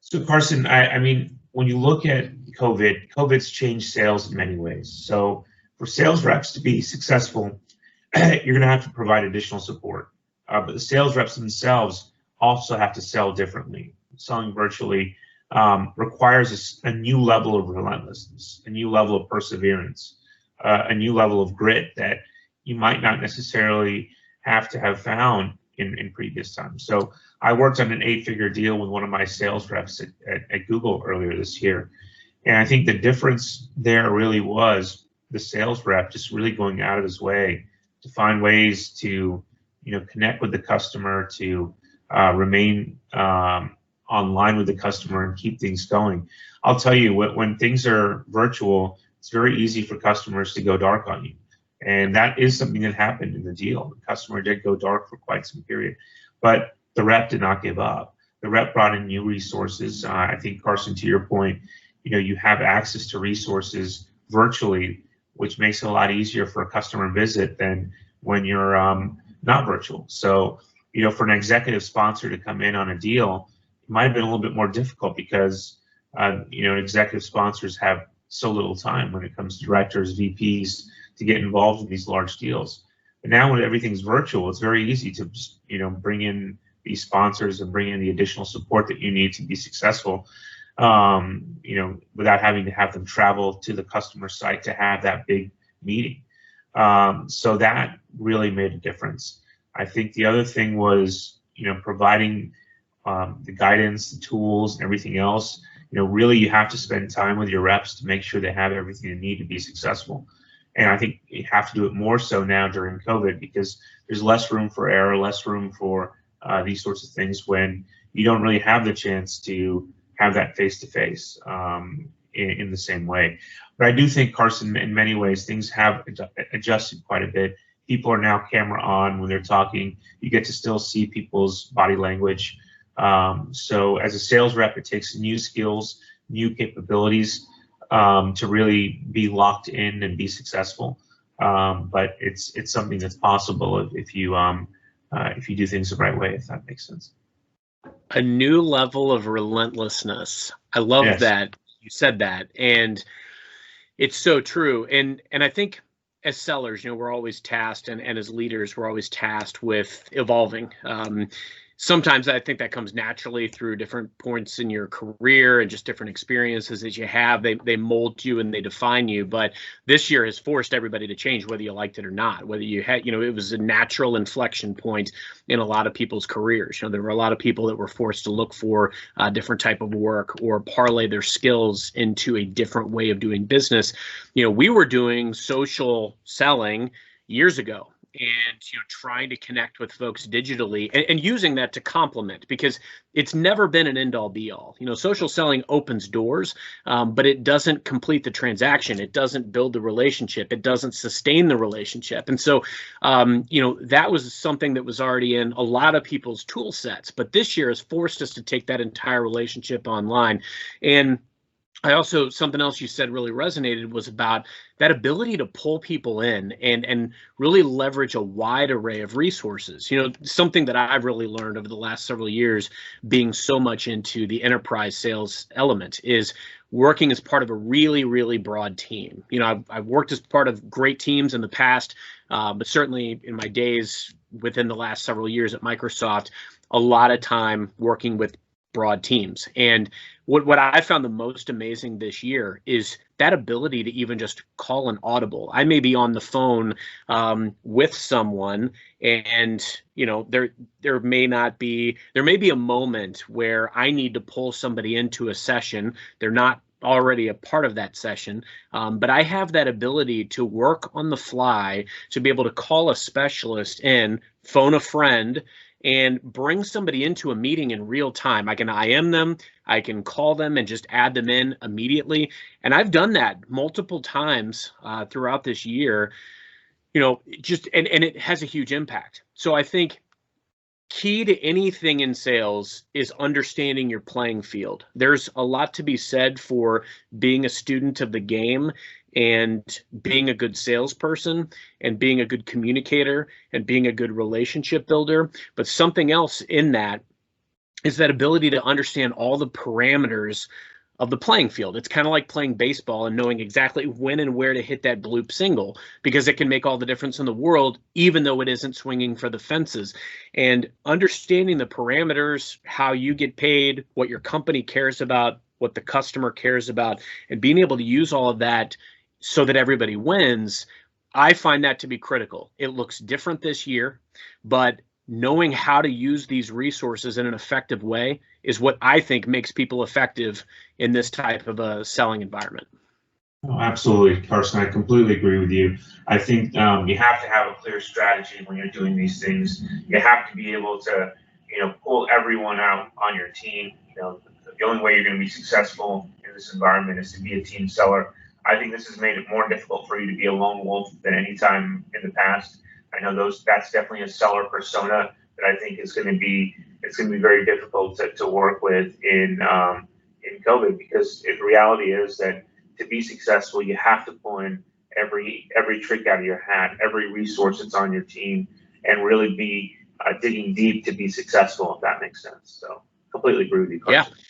So Carson, I mean, when you look at COVID's changed sales in many ways. So for sales reps to be successful, you're going to have to provide additional support. But the sales reps themselves also have to sell differently. Selling virtually requires a new level of relentlessness, a new level of perseverance, a new level of grit that you might not necessarily have to have found in previous times. So I worked on an 8-figure deal with one of my sales reps at Google earlier this year. And I think the difference there really was the sales rep just really going out of his way to find ways to, connect with the customer, to remain online with the customer and keep things going. I'll tell you, when things are virtual, it's very easy for customers to go dark on you. And that is something that happened in the deal. The customer did go dark for quite some period, but the rep did not give up. The rep brought in new resources. I think, Carson, to your point, you have access to resources virtually, which makes it a lot easier for a customer visit than when you're not virtual. So, for an executive sponsor to come in on a deal, it might have been a little bit more difficult because, executive sponsors have so little time when it comes to directors, VPs, to get involved in these large deals. But now when everything's virtual, it's very easy to just, bring in these sponsors and bring in the additional support that you need to be successful, without having to have them travel to the customer site to have that big meeting. So that really made a difference. I think the other thing was, providing the guidance, the tools, and everything else. Really you have to spend time with your reps to make sure they have everything they need to be successful. And I think you have to do it more so now during COVID because there's less room for error, less room for these sorts of things when you don't really have the chance to have that face-to-face in the same way. But I do think, Carson, in many ways, things have adjusted quite a bit. People are now camera on when they're talking. You get to still see people's body language. So as a sales rep, it takes new skills, new capabilities to really be locked in and be successful. But it's something that's possible if you do things the right way, if that makes sense. A new level of relentlessness. I love that you said that, and it's so true. And I think as sellers, we're always tasked, and as leaders, we're always tasked with evolving. Sometimes I think that comes naturally through different points in your career and just different experiences that you have. They mold you and they define you. But this year has forced everybody to change, whether you liked it or not. Whether you had, it was a natural inflection point in a lot of people's careers. There were a lot of people that were forced to look for a different type of work or parlay their skills into a different way of doing business. We were doing social selling years ago, and trying to connect with folks digitally and using that to complement, because it's never been an end-all be-all. Social selling opens doors, but it doesn't complete the transaction. It doesn't build the relationship. It doesn't sustain the relationship. And so, that was something that was already in a lot of people's tool sets, but this year has forced us to take that entire relationship online. And I also, something else you said really resonated was about that ability to pull people in and really leverage a wide array of resources. Something that I've really learned over the last several years, being so much into the enterprise sales element, is working as part of a really, really broad team. I've worked as part of great teams in the past, but certainly in my days within the last several years at Microsoft, a lot of time working with broad teams. And what I found the most amazing this year is that ability to even just call an audible. I may be on the phone with someone, and there may be a moment where I need to pull somebody into a session. They're not already a part of that session, but I have that ability to work on the fly, to be able to call a specialist in, phone a friend, and bring somebody into a meeting in real time. I can IM them, I can call them and just add them in immediately. And I've done that multiple times throughout this year, and it has a huge impact. So I think key to anything in sales is understanding your playing field. There's a lot to be said for being a student of the game and being a good salesperson and being a good communicator and being a good relationship builder. But something else in that is that ability to understand all the parameters of the playing field. It's kind of like playing baseball and knowing exactly when and where to hit that bloop single, because it can make all the difference in the world, even though it isn't swinging for the fences. And understanding the parameters, how you get paid, what your company cares about, what the customer cares about, and being able to use all of that so that everybody wins, I find that to be critical. It looks different this year, but knowing how to use these resources in an effective way is what I think makes people effective in this type of a selling environment. Oh, absolutely, Carson. I completely agree with you. I think you have to have a clear strategy when you're doing these things. You have to be able to, pull everyone out on your team. The only way you're going to be successful in this environment is to be a team seller. I think this has made it more difficult for you to be a lone wolf than any time in the past. I know that's definitely a seller persona that I think is going to be very difficult to work with in COVID, because the reality is that to be successful, you have to pull in every trick out of your hat, every resource that's on your team, and really be digging deep to be successful, if that makes sense. So completely agree with you, Carson. Yeah.